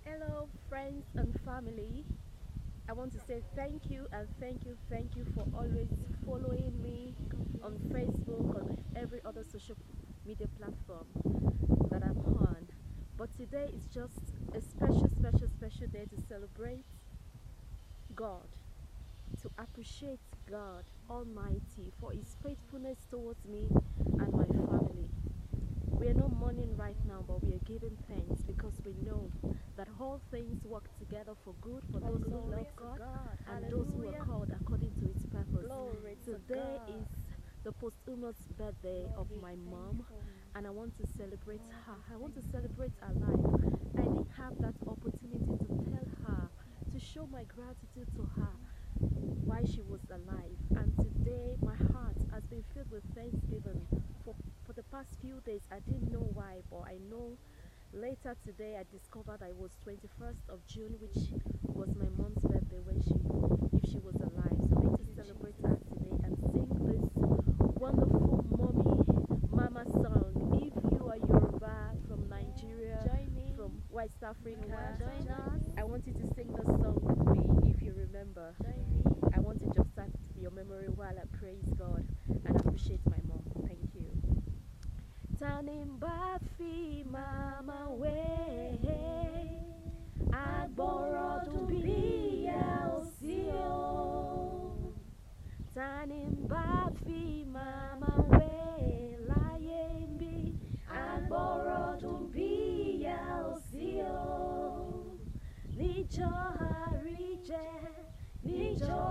Hello, friends and family. I want to say thank you and thank you for always following me on Facebook, on every other social media platform that I'm on. But today is just a special day to celebrate God, to appreciate God Almighty for His faithfulness towards me and my family. We are not mourning right now, but we are giving thanks because we know that all things work together for good for those who love God and those who are called according to His purpose. Today is the posthumous birthday of my mom, and I want to celebrate her. I want to celebrate her life. I didn't have that opportunity to tell her, to show my gratitude to her while she was alive. And today, my heart has been filled with thanksgiving for the past few days. I didn't know why, but I know later today I discovered I was 21st of June, which was my mom's birthday when if she was alive. So I need to celebrate her today and sing this wonderful mama song. If you are Yoruba from Nigeria, from West Africa, I want you to sing this song with me if you remember. I want to just start your memory while I praise God and appreciate my mom. Thank you. Tanimba fi mama we agboro dubi o. Tanimba fi mama we láyé nbi agboro dubi o. Níjọ́ àríjẹ níjọ́